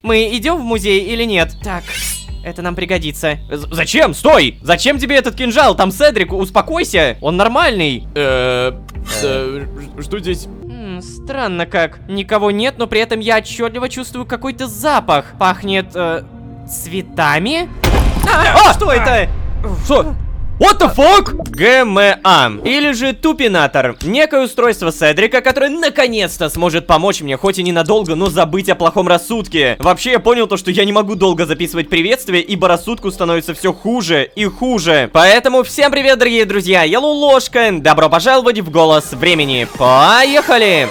Мы идем в музей или нет? Так, это нам пригодится. Зачем? Стой! Зачем тебе этот кинжал? Там Седрик, успокойся. Он нормальный. Что здесь? Странно как. Никого нет, но при этом я отчетливо чувствую какой-то запах. Пахнет, цветами? Что это? Что? What the fuck? ГМА, или же Тупинатор. Некое устройство Седрика, которое наконец-то сможет помочь мне, хоть и ненадолго, но забыть о плохом рассудке. Вообще, я понял то, что я не могу долго записывать приветствия, ибо рассудку становится все хуже и хуже. Поэтому всем привет, дорогие друзья, я Лулошка. Добро пожаловать в Голос Времени. Поехали!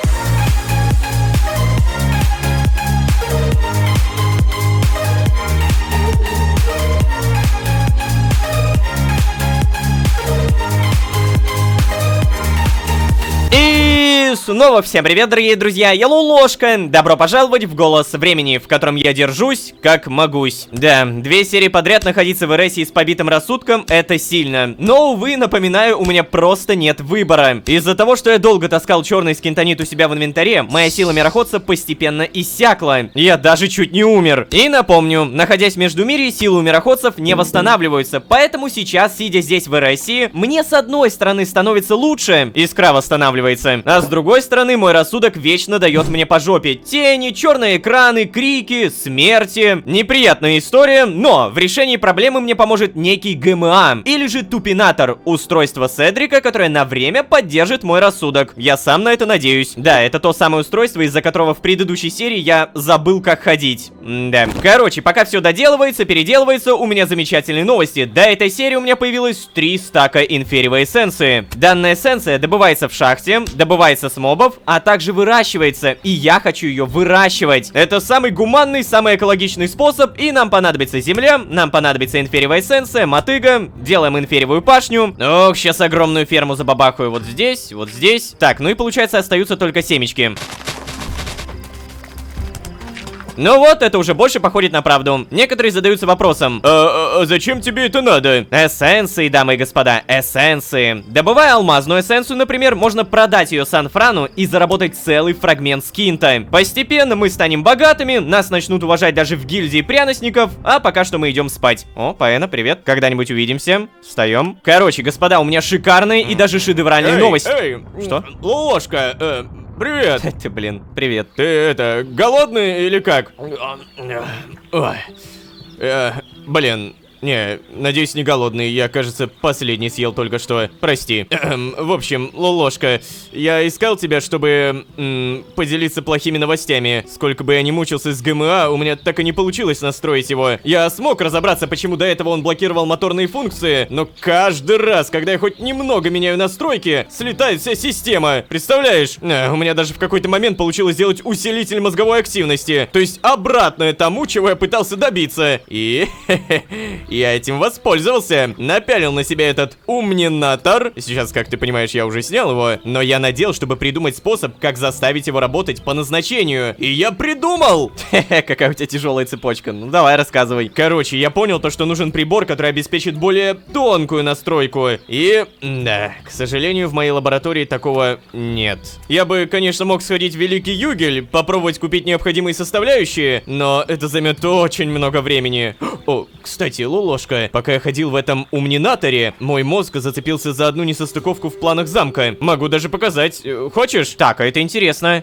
И снова всем привет, дорогие друзья, я Лулошка. Добро пожаловать в Голос Времени, в котором я держусь, как могусь. Да, 2 серии подряд находиться в РСе с побитым рассудком — это сильно. Но, увы, напоминаю, у меня просто нет выбора. Из-за того, что я долго таскал черный скинтонит у себя в инвентаре, моя сила мироходца постепенно иссякла. Я даже чуть не умер. И напомню, находясь в Междумирье, силы у мироходцев не восстанавливаются. Поэтому сейчас, сидя здесь в РСе, мне с одной стороны становится лучше, искра восстанавливается. А с другой стороны, мой рассудок вечно дает мне по жопе. Тени, черные экраны, крики, смерти. Неприятная история, но в решении проблемы мне поможет некий ГМА, или же Тупинатор, устройство Седрика, которое на время поддержит мой рассудок. Я сам на это надеюсь. Да, это то самое устройство, из-за которого в предыдущей серии я забыл, как ходить. Да. Короче, пока все доделывается, переделывается, у меня замечательные новости. До этой серии у меня появилось 3 стака инфериевой эссенции. Данная эссенция добывается в шахте, добывается с мобов, а также выращивается, и я хочу ее выращивать. Это самый гуманный, самый экологичный способ, и нам понадобится земля, нам понадобится инфериевая эссенция, мотыга, делаем инфериевую пашню. Ох, сейчас огромную ферму забабахаю вот здесь, вот здесь. Так, ну и получается остаются только семечки. Ну вот, это уже больше походит на правду. Некоторые задаются вопросом: зачем тебе это надо? Эссенции, дамы и господа, эссенции. Добывая алмазную эссенцию, например, можно продать ее Сан-Франу и заработать целый фрагмент скинта. Постепенно мы станем богатыми, нас начнут уважать даже в гильдии пряностников, а пока что мы идем спать. О, Паэна, привет. Когда-нибудь увидимся. Встаем. Короче, господа, у меня шикарные и даже шедевральные новости. Что? Лулошка, привет. Ты, блин, привет. Ты это, голодный или как? Ой. Блин, не, надеюсь, не голодный. Я, кажется, последний съел только что. Прости. В общем, Лулошка, я искал тебя, чтобы поделиться плохими новостями. Сколько бы я ни мучился с ГМА, у меня так и не получилось настроить его. Я смог разобраться, почему до этого он блокировал моторные функции, но каждый раз, когда я хоть немного меняю настройки, слетает вся система. Представляешь? У меня даже в какой-то момент получилось сделать усилитель мозговой активности. То есть обратное тому, чего я пытался добиться. И я этим воспользовался. Напялил на себя этот умнинатор. Сейчас, как ты понимаешь, я уже снял его. Но я надел, чтобы придумать способ, как заставить его работать по назначению. И я придумал! Какая у тебя тяжелая цепочка. Ну давай, рассказывай. Короче, я понял то, что нужен прибор, который обеспечит более тонкую настройку. И, да, к сожалению, в моей лаборатории такого нет. Я бы, конечно, мог сходить в Великий Югель, попробовать купить необходимые составляющие, но это займет очень много времени. О, кстати, Лулошка, пока я ходил в этом умнинаторе, мой мозг зацепился за одну несостыковку в планах замка. Могу даже показать. Хочешь? Так, а это интересно.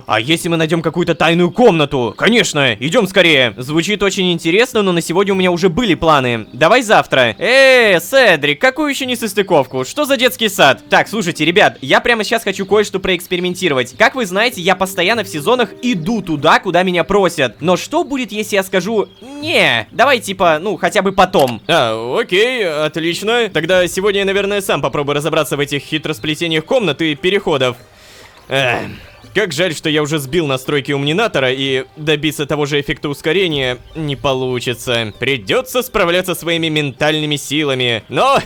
А если мы найдем какую-то тайную комнату? Конечно, идем скорее. Звучит очень интересно, но на сегодня у меня уже были планы. Давай завтра. Седрик, какую еще несостыковку? Что за детский сад? Так, слушайте, ребят, я прямо сейчас хочу кое-что проэкспериментировать. Как вы знаете, я постоянно в сезонах иду туда, куда меня просят. Но что будет, если я скажу: не, давай типа, ну, хотя бы потом? Окей, отлично. Тогда сегодня я, наверное, сам попробую разобраться в этих хитросплетениях комнат и переходов. Как жаль, что я уже сбил настройки умнинатора, и добиться того же эффекта ускорения не получится. Придется справляться своими ментальными силами. Но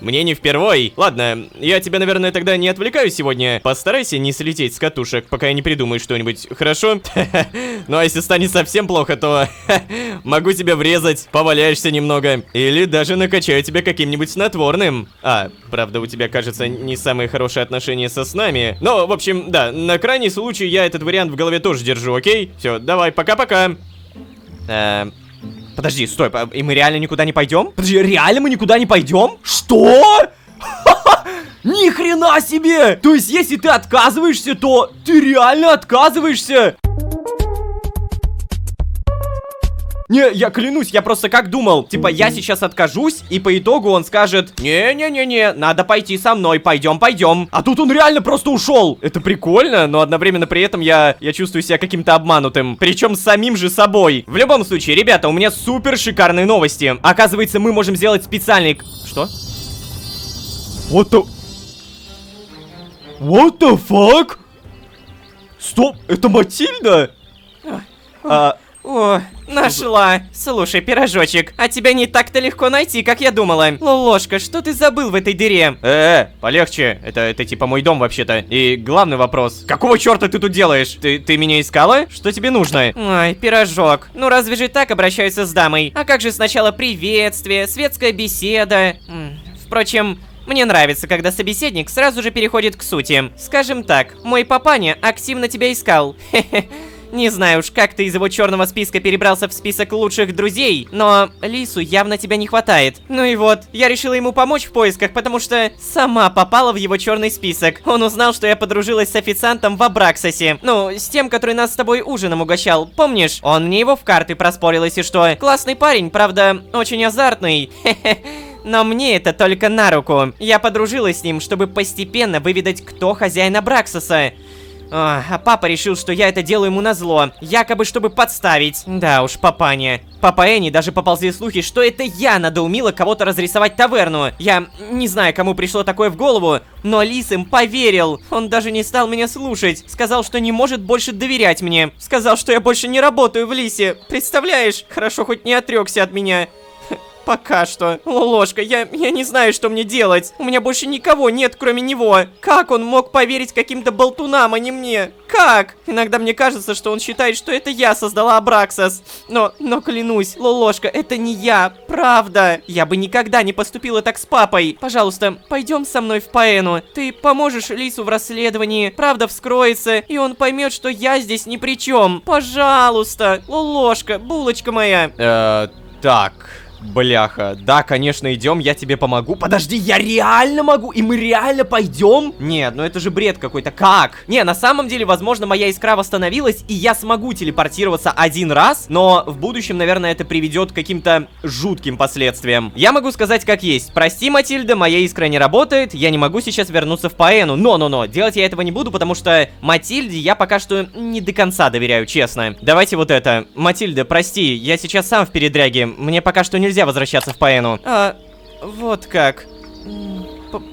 мне не впервой. Ладно, я тебя, наверное, тогда не отвлекаю сегодня. Постарайся не слететь с катушек, пока я не придумаю что-нибудь, хорошо? Ну а если станет совсем плохо, то могу тебя врезать, поваляешься немного. Или даже накачаю тебя каким-нибудь снотворным. Правда, у тебя, кажется, не самые хорошие отношения со снами. Но, в общем, да, на крайний случай я этот вариант в голове тоже держу, окей? Все, давай, пока-пока. Подожди, стой, и мы реально никуда не пойдем? Подожди, реально мы никуда не пойдем? Что? Ни хрена себе! То есть, если ты отказываешься, то ты реально отказываешься? Не, я клянусь, я просто как думал, типа, я сейчас откажусь, и по итогу он скажет: не-не-не-не, надо пойти со мной, пойдем. А тут он реально просто ушел. Это прикольно, но одновременно при этом я чувствую себя каким-то обманутым, причем самим же собой. В любом случае, ребята, у меня супер шикарные новости. Оказывается, мы можем сделать специальный... Что? What the fuck? Стоп, это Матильда? О, нашла. Слушай, пирожочек, а тебя не так-то легко найти, как я думала. Лолошка, что ты забыл в этой дыре? Полегче. Это типа мой дом вообще-то. И главный вопрос: какого черта ты тут делаешь? Ты меня искала? Что тебе нужно? Ой, пирожок. Ну разве же так обращаются с дамой? А как же сначала приветствие, светская беседа? Впрочем, мне нравится, когда собеседник сразу же переходит к сути. Скажем так, мой папаня активно тебя искал. Хе-хе. Не знаю уж, как ты из его черного списка перебрался в список лучших друзей, но Лису явно тебя не хватает. Ну и вот, я решила ему помочь в поисках, потому что сама попала в его черный список. Он узнал, что я подружилась с официантом в Абраксосе. Ну, с тем, который нас с тобой ужином угощал, помнишь? Он мне его в карты проспорил, если что. Классный парень, правда, очень азартный. Хе-хе. Но мне это только на руку. Я подружилась с ним, чтобы постепенно выведать, кто хозяин Абраксоса. А папа решил, что я это делаю ему назло, якобы чтобы подставить. Да уж, папаня. Папа Энни даже поползли слухи, что это я надоумила кого-то разрисовать таверну. Я не знаю, кому пришло такое в голову, но Лис им поверил. Он даже не стал меня слушать. Сказал, что не может больше доверять мне. Сказал, что я больше не работаю в Лисе. Представляешь? Хорошо, хоть не отрекся от меня. Пока что. Лолошка, я не знаю, что мне делать. У меня больше никого нет, кроме него. Как он мог поверить каким-то болтунам, а не мне? Как? Иногда мне кажется, что он считает, что это я создала Абраксос. Но клянусь, Лолошка, это не я. Правда. Я бы никогда не поступила так с папой. Пожалуйста, пойдем со мной в Паэну. Ты поможешь Лису в расследовании. Правда вскроется, и он поймет, что я здесь ни при чем. Пожалуйста, Лолошка, булочка моя. Так... Бляха, да, конечно, идем, я тебе помогу. Подожди, я реально могу? И мы реально пойдем? Нет, ну это же бред какой-то. Как? Не, на самом деле, возможно, моя искра восстановилась, и я смогу телепортироваться один раз, но в будущем, наверное, это приведет к каким-то жутким последствиям. Я могу сказать как есть. Прости, Матильда, моя искра не работает, я не могу сейчас вернуться в Паэну. Но, делать я этого не буду, потому что Матильде я пока что не до конца доверяю, честно. Давайте вот это. Матильда, прости, я сейчас сам в передряге, мне пока что нельзя возвращаться в Паэну. Вот как.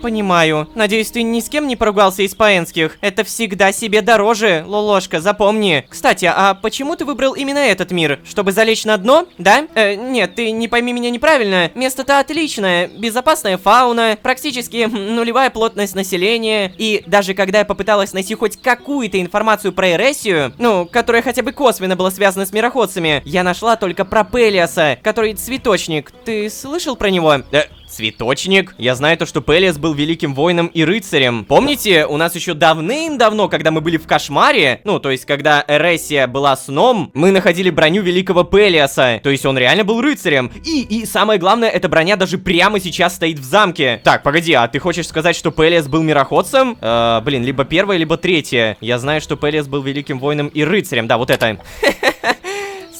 Понимаю. Надеюсь, ты ни с кем не поругался из паэнских. Это всегда себе дороже, Лолошка, запомни. Кстати, а почему ты выбрал именно этот мир? Чтобы залечь на дно? Да? Нет, ты не пойми меня неправильно. Место-то отличное. Безопасная фауна, практически нулевая плотность населения. И даже когда я попыталась найти хоть какую-то информацию про Эресию, ну, которая хотя бы косвенно была связана с мироходцами, я нашла только про Пелиаса, который цветочник. Ты слышал про него? Цветочник? Я знаю то, что Пелиас был великим воином и рыцарем. Помните, у нас еще давным-давно, когда мы были в кошмаре, ну, то есть, когда Эресия была сном, мы находили броню великого Пелиаса. То есть, он реально был рыцарем. И самое главное, эта броня даже прямо сейчас стоит в замке. Так, погоди, а ты хочешь сказать, что Пелиас был мироходцем? Блин, либо первое, либо третье. Я знаю, что Пелиас был великим воином и рыцарем. Да, вот это.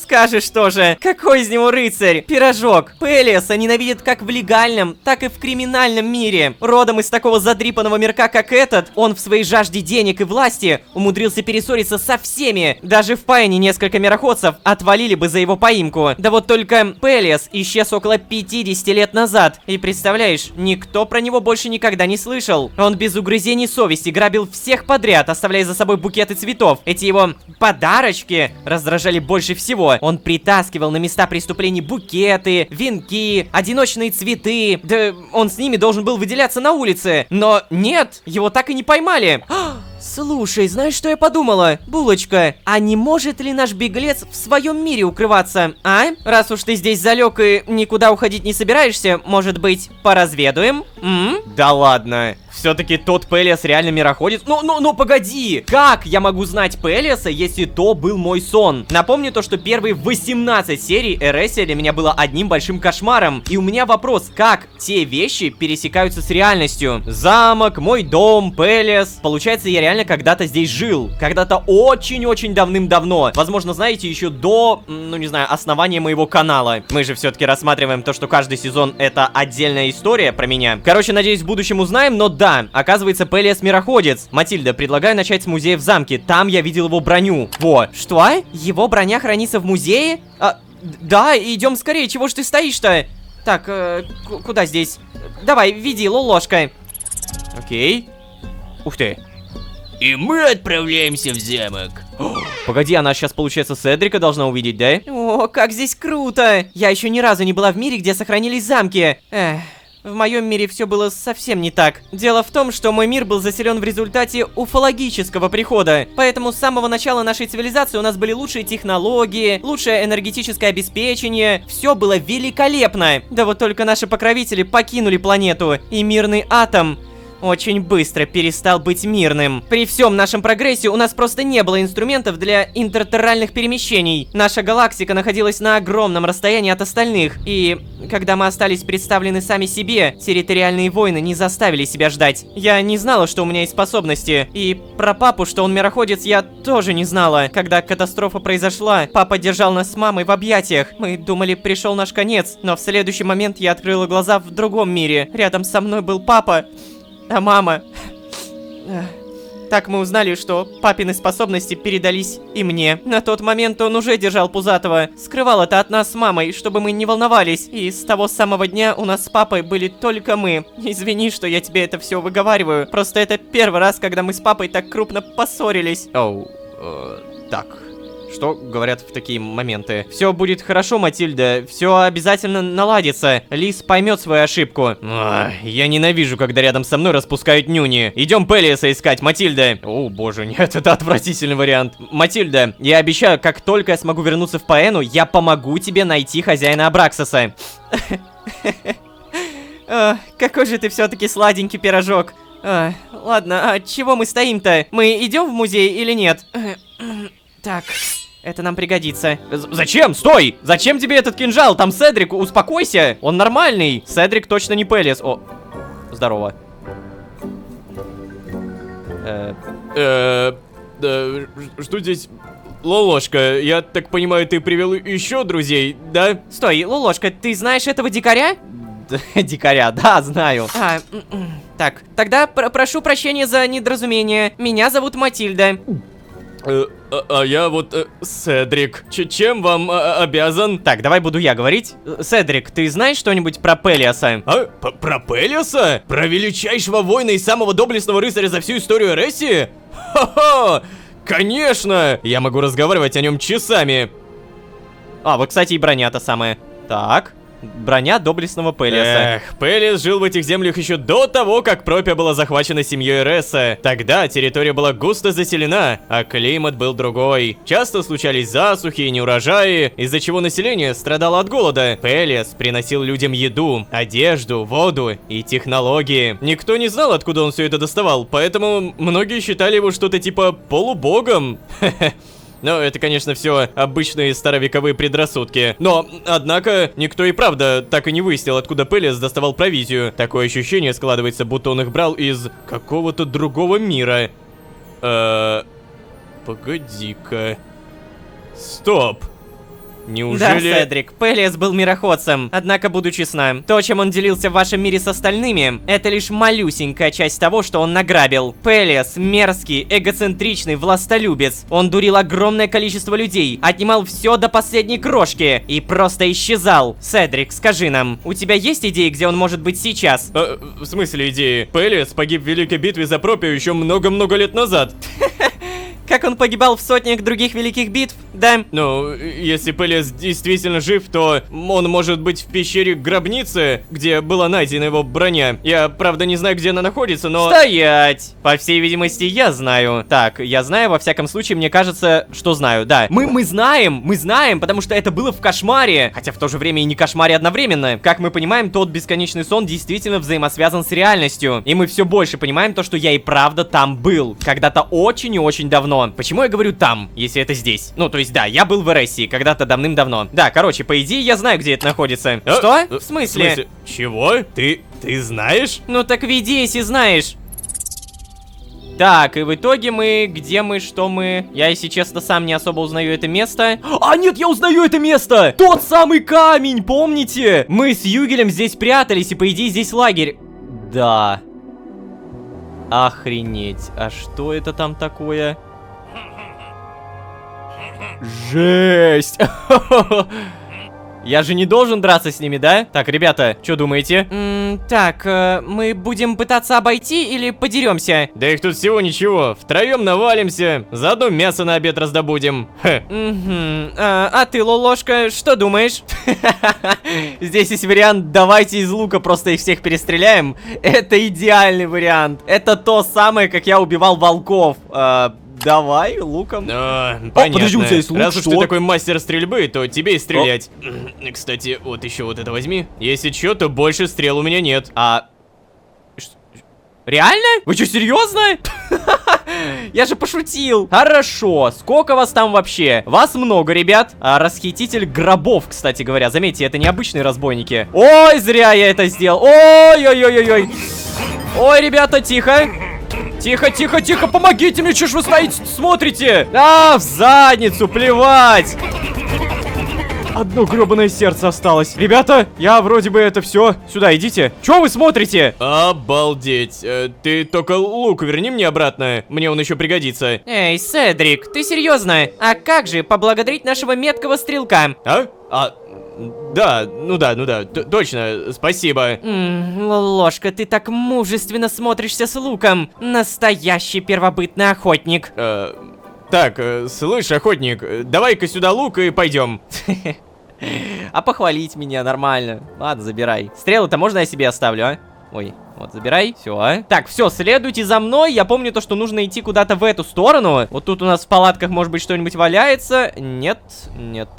Скажешь тоже, какой из него рыцарь? Пирожок. Пелиаса ненавидит как в легальном, так и в криминальном мире. Родом из такого задрипанного мирка, как этот, он в своей жажде денег и власти умудрился перессориться со всеми. Даже в Паэне несколько мироходцев отвалили бы за его поимку. Да вот только Пелиас исчез около 50 лет назад. И представляешь, никто про него больше никогда не слышал. Он без угрызений совести грабил всех подряд, оставляя за собой букеты цветов. Эти его подарочки раздражали больше всего. Он притаскивал на места преступлений букеты, венки, одиночные цветы. Да он с ними должен был выделяться на улице. Но нет, его так и не поймали. Слушай, знаешь, что я подумала? Булочка, а не может ли наш беглец в своем мире укрываться, а? Раз уж ты здесь залег и никуда уходить не собираешься, может быть, поразведуем? Да ладно. Все-таки тот Пелиас реально мироходец. Ну, погоди! Как я могу знать Пелиаса, если то был мой сон? Напомню то, что первые 18 серий Эресия для меня было одним большим кошмаром. И у меня вопрос, как те вещи пересекаются с реальностью? Замок, мой дом, Пелиас. Получается, я реально когда-то здесь жил. Когда-то очень-очень давным-давно. Возможно, знаете, еще до, ну не знаю, основания моего канала. Мы же все-таки рассматриваем то, что каждый сезон это отдельная история про меня. Короче, надеюсь, в будущем узнаем, но да, оказывается, Пелиас мироходец. Матильда, предлагаю начать с музея в замке. Там я видел его броню. Во. Что? Его броня хранится в музее? Да, идем скорее, чего ж ты стоишь-то? Так, куда здесь? Давай, веди, Лолошка. Окей. Ух ты. И мы отправляемся в замок. Погоди, она сейчас, получается, Седрика должна увидеть, да? О, как здесь круто! Я еще ни разу не была в мире, где сохранились замки. В моем мире все было совсем не так. Дело в том, что мой мир был заселен в результате уфологического прихода. Поэтому с самого начала нашей цивилизации у нас были лучшие технологии, лучшее энергетическое обеспечение. Все было великолепно. Да вот только наши покровители покинули планету, и мирный атом очень быстро перестал быть мирным. При всем нашем прогрессе у нас просто не было инструментов для интертерральных перемещений. Наша галактика находилась на огромном расстоянии от остальных. И когда мы остались представлены сами себе, территориальные войны не заставили себя ждать. Я не знала, что у меня есть способности. И про папу, что он мироходец, я тоже не знала. Когда катастрофа произошла, папа держал нас с мамой в объятиях. Мы думали, пришел наш конец. Но в следующий момент я открыла глаза в другом мире. Рядом со мной был папа. А мама... Так мы узнали, что папины способности передались и мне. На тот момент он уже держал Пузатого. Скрывал это от нас с мамой, чтобы мы не волновались. И с того самого дня у нас с папой были только мы. Извини, что я тебе это все выговариваю. Просто это первый раз, когда мы с папой так крупно поссорились. Так... Что говорят в такие моменты? Все будет хорошо, Матильда. Все обязательно наладится. Лис поймет свою ошибку. Я ненавижу, когда рядом со мной распускают нюни. Идем Пелиаса искать, Матильда. О, боже, нет, это отвратительный вариант. Матильда, я обещаю, как только я смогу вернуться в Паэну, я помогу тебе найти хозяина Абраксаса. Какой же ты все-таки сладенький пирожок. Ладно, а чего мы стоим-то? Мы идем в музей или нет? Так, это нам пригодится. Зачем? Стой! Зачем тебе этот кинжал? Там Седрик, успокойся! Он нормальный! Седрик точно не Пелиас. О, здорово. Что здесь? Лолошка, я так понимаю, ты привел еще друзей, да? Стой, Лолошка, ты знаешь этого дикаря? Дикаря, да, знаю. Так, тогда прошу прощения за недоразумение. Меня зовут Матильда. А я вот Седрик. Чем вам обязан? Так, давай буду я говорить. Седрик, ты знаешь что-нибудь про Пелиаса? Про Пелиаса? Про величайшего воина и самого доблестного рыцаря за всю историю Эресии? Ха-ха! Конечно! Я могу разговаривать о нем часами. Вот, кстати, и броня-то самая. Так. Броня доблестного Пелиаса. Пелиас жил в этих землях еще до того, как Пропия была захвачена семьей Эреса. Тогда территория была густо заселена, а климат был другой. Часто случались засухи и неурожаи, из-за чего население страдало от голода. Пелиас приносил людям еду, одежду, воду и технологии. Никто не знал, откуда он все это доставал, поэтому многие считали его что-то типа полубогом. Но это, конечно, все обычные старовековые предрассудки. Но, однако, никто и правда так и не выяснил, откуда Пелиас доставал провизию. Такое ощущение складывается, будто он их брал из какого-то другого мира. Погоди-ка. Стоп. Неужели... Да, Седрик, Пелиас был мироходцем. Однако, буду честна, то, чем он делился в вашем мире с остальными, это лишь малюсенькая часть того, что он награбил. Пелиас мерзкий, эгоцентричный, властолюбец. Он дурил огромное количество людей, отнимал все до последней крошки и просто исчезал. Седрик, скажи нам, у тебя есть идеи, где он может быть сейчас? В смысле идеи? Пелиас погиб в великой битве за Пропию еще много-много лет назад. Как он погибал в сотнях других великих битв, да? Ну, если Пелес действительно жив, то он может быть в пещере гробницы, где была найдена его броня. Я, правда, не знаю, где она находится, но... Стоять! По всей видимости, я знаю. Так, я знаю, во всяком случае, мне кажется, что знаю, да. Мы знаем, потому что это было в кошмаре. Хотя в то же время и не кошмаре одновременно. Как мы понимаем, тот бесконечный сон действительно взаимосвязан с реальностью. И мы все больше понимаем то, что я и правда там был. Когда-то очень и очень давно. Почему я говорю там, если это здесь? Ну, то есть, да, я был в Эресии когда-то давным-давно. Да, короче, по идее, я знаю, где это находится. Что? В смысле? Чего? Ты знаешь? Ну так веди, если знаешь. Так, и в итоге мы... Где мы? Что мы? Я, если честно, сам не особо узнаю это место. А, нет, я узнаю это место! Тот самый камень, помните? Мы с Югелем здесь прятались, и, по идее, здесь лагерь. Да. Охренеть. А что это там такое? Жесть! Я же не должен драться с ними, да? Так, ребята, что думаете? Мы будем пытаться обойти или подеремся? Да их тут всего ничего. Втроем навалимся, заодно мясо на обед раздобудем. А ты, Лолошка, что думаешь? Здесь есть вариант, давайте из лука просто их всех перестреляем. Это идеальный вариант. Это то самое, как я убивал волков. Давай, луком. Понятно. Подожди, у тебя есть лук, Раз уж что? ты такой мастер стрельбы, то тебе и стрелять. Кстати, вот еще вот это возьми. Если что, то больше стрел у меня нет. Реально? Вы что, серьезно? Я же пошутил. Хорошо, сколько вас там вообще? Вас много, ребят. Расхититель гробов, кстати говоря. Заметьте, это не обычные разбойники. Ой, зря я это сделал. Ой-ой-ой-ой. Ой, ребята, тихо. Тихо, тихо, тихо, помогите мне, что ж вы стоите, смотрите? В задницу, плевать. Одно гребаное сердце осталось. Ребята, я вроде бы это все. Сюда идите. Чего вы смотрите? Обалдеть. Ты только лук верни мне обратно. Мне он еще пригодится. Эй, Седрик, ты серьезно? А как же поблагодарить нашего меткого стрелка? Да, ну да, точно, спасибо. Ложка, ты так мужественно смотришься с луком. Настоящий первобытный охотник. Так, слышь, охотник, давай-ка сюда лук и пойдем. А похвалить меня нормально. Ладно, забирай. Стрелы-то можно я себе оставлю, а? Ой, вот, забирай. Все. Так, все, следуйте за мной. Я помню то, что нужно идти куда-то в эту сторону. Вот тут у нас в палатках, может быть, что-нибудь валяется. Нет,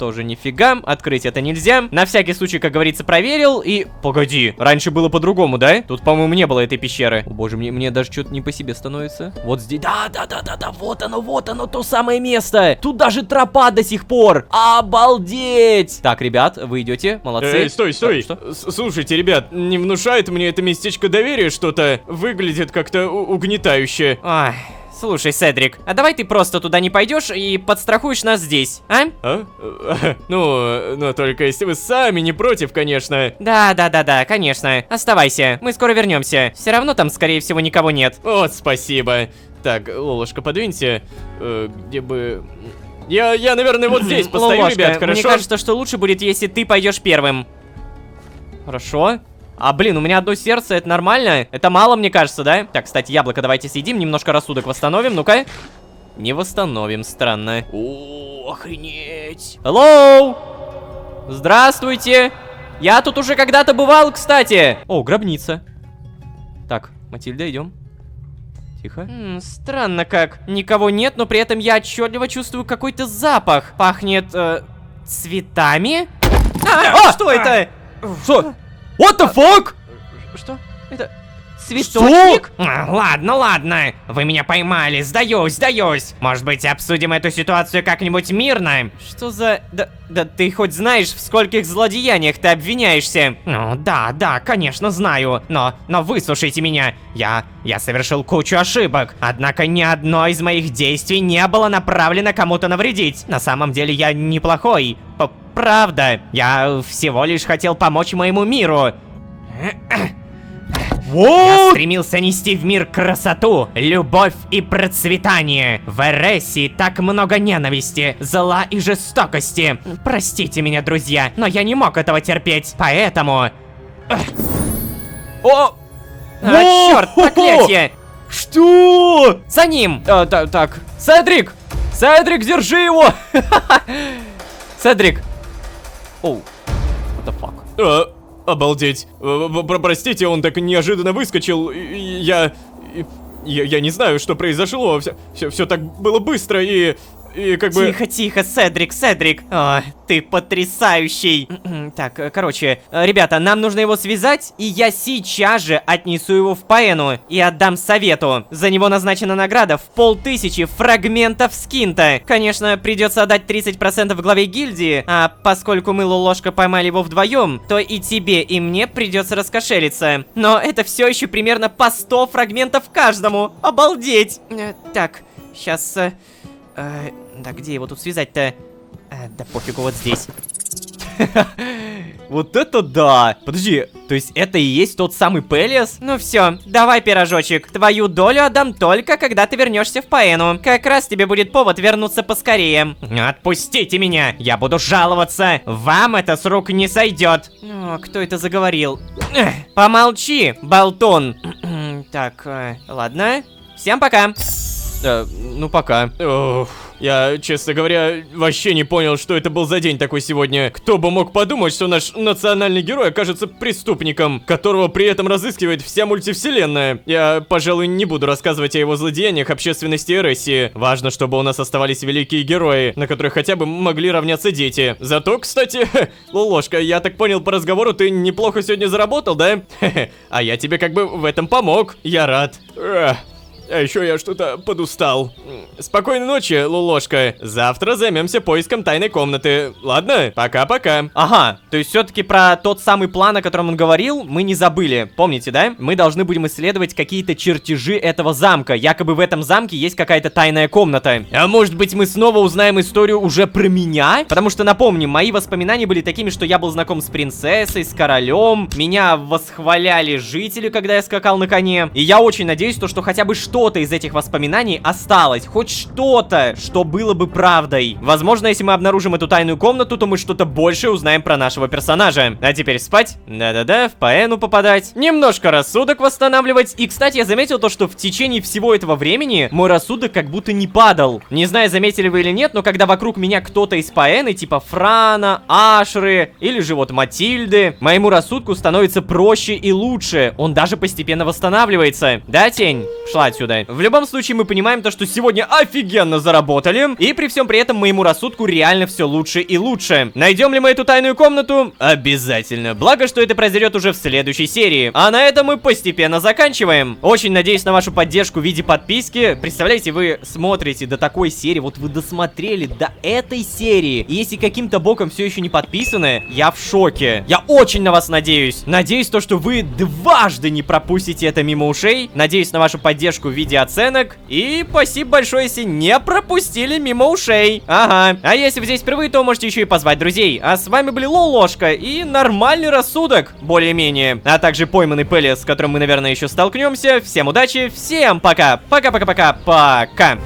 тоже нифига. Открыть это нельзя. На всякий случай, как говорится, проверил. И, погоди, раньше было по-другому, да? Тут, по-моему, не было этой пещеры. О, боже, мне даже что-то не по себе становится. Вот здесь. Да, вот оно, то самое место. Тут даже тропа до сих пор. Обалдеть! Так, ребят, вы идете, молодцы. Стой. Что? Слушайте, ребят, не внушает мне это местечко доверия что-то. Выглядит как-то угнетающе. Ой, слушай, Седрик, а давай ты просто туда не пойдешь и подстрахуешь нас здесь, а? Ну, только если вы сами не против, конечно. Да, конечно. Оставайся, мы скоро вернемся. Все равно там, скорее всего, никого нет. Вот, спасибо. Так, Лолушка, подвинься. Где бы... Я, наверное, вот здесь постою, Лолошка, ребят, хорошо? мне кажется, что лучше будет, если ты пойдешь первым. Хорошо. Блин, у меня одно сердце, это нормально? Это мало, мне кажется, да? Так, кстати, яблоко давайте съедим, немножко рассудок восстановим, ну-ка. Не восстановим, странно. О, охренеть. Hello! Здравствуйте! Я тут уже когда-то бывал, кстати. О, гробница. Так, Матильда, идем. Тихо. Странно как. Никого нет, но при этом я отчетливо чувствую какой-то запах. Пахнет цветами. Что это? Что? What the fuck? Что? Это цветочник? Ладно. Вы меня поймали. Сдаюсь. Может быть, обсудим эту ситуацию как-нибудь мирно? Что за... Да ты хоть знаешь, в скольких злодеяниях ты обвиняешься? Ну, да, конечно, знаю. Но выслушайте меня. Я совершил кучу ошибок. Однако ни одно из моих действий не было направлено кому-то навредить. На самом деле я неплохой. Правда. Я всего лишь хотел помочь моему миру. Я стремился нести в мир красоту, любовь и процветание. В Эресии так много ненависти, зла и жестокости. Простите меня, друзья, но я не мог этого терпеть, поэтому... Черт, проклятие! Что? За ним! Так, Седрик! Седрик, держи его! Седрик! Оу, what the fuck? Обалдеть. Простите, он так неожиданно выскочил. Я не знаю, что произошло. Все так было быстро и как бы... Тихо, Седрик. О, ты потрясающий. Так, короче, ребята, нам нужно его связать, и я сейчас же отнесу его в Паэну и отдам совету. За него назначена награда в 500 фрагментов скинта. Конечно, придется отдать 30% главе гильдии, а поскольку мы, Лолошка, поймали его вдвоем, то и тебе, и мне придется раскошелиться. Но это все еще примерно по 100 фрагментов каждому. Обалдеть. Так, сейчас... Да где его тут связать-то? Да пофигу, вот здесь. Вот это да! Подожди, то есть это и есть тот самый Пелиас? Ну все, давай, пирожочек. Твою долю отдам только, когда ты вернешься в Паэну. Как раз тебе будет повод вернуться поскорее. Отпустите меня! Я буду жаловаться! Вам это с рук не сойдет! О, кто это заговорил? Помолчи, болтун! Так, ладно. Всем пока! Ну пока. Я, честно говоря, вообще не понял, что это был за день такой сегодня. Кто бы мог подумать, что наш национальный герой окажется преступником, которого при этом разыскивает вся мультивселенная. Я, пожалуй, не буду рассказывать о его злодеяниях общественности Эресии. Важно, чтобы у нас оставались великие герои, на которых хотя бы могли равняться дети. Зато, кстати, Лолошка, я так понял по разговору, ты неплохо сегодня заработал, да? А я тебе как бы в этом помог. Я рад. А еще я что-то подустал. Спокойной ночи, Лолошка. Завтра займемся поиском тайной комнаты. Ладно? Пока-пока. Ага, то есть все-таки про тот самый план, о котором он говорил, мы не забыли. Помните, да? Мы должны будем исследовать какие-то чертежи этого замка. Якобы в этом замке есть какая-то тайная комната. А может быть, мы снова узнаем историю уже про меня? Потому что, напомним, мои воспоминания были такими, что я был знаком с принцессой, с королем. Меня восхваляли жители, когда я скакал на коне. И я очень надеюсь, что хотя бы что-то из этих воспоминаний осталось. Хоть что-то, что было бы правдой. Возможно, если мы обнаружим эту тайную комнату, то мы что-то больше узнаем про нашего персонажа. А теперь спать. Да-да-да, в Паэну попадать. Немножко рассудок восстанавливать. И, кстати, я заметил то, что в течение всего этого времени мой рассудок как будто не падал. Не знаю, заметили вы или нет, но когда вокруг меня кто-то из Паэны, типа Франа, Ашры или же вот Матильды, моему рассудку становится проще и лучше. Он даже постепенно восстанавливается. Да, Тень? Шла отсюда. В любом случае, мы понимаем то, что сегодня офигенно заработали. И при всем при этом моему рассудку реально все лучше и лучше. Найдем ли мы эту тайную комнату? Обязательно. Благо, что это произойдет уже в следующей серии. А на этом мы постепенно заканчиваем. Очень надеюсь на вашу поддержку в виде подписки. Представляете, вы смотрите до такой серии, вот вы досмотрели до этой серии. И если каким-то боком все еще не подписаны, я в шоке. Я очень на вас надеюсь. Надеюсь то, что вы дважды не пропустите это мимо ушей. Надеюсь на вашу поддержку в виде оценок. И спасибо большое, если не пропустили мимо ушей. Ага. А если вы здесь впервые, то можете еще и позвать друзей. А с вами были Лолошка и нормальный рассудок, более-менее. А также пойманный Пелиас, с которым мы, наверное, еще столкнемся. Всем удачи, всем пока. Пока-пока-пока-пока.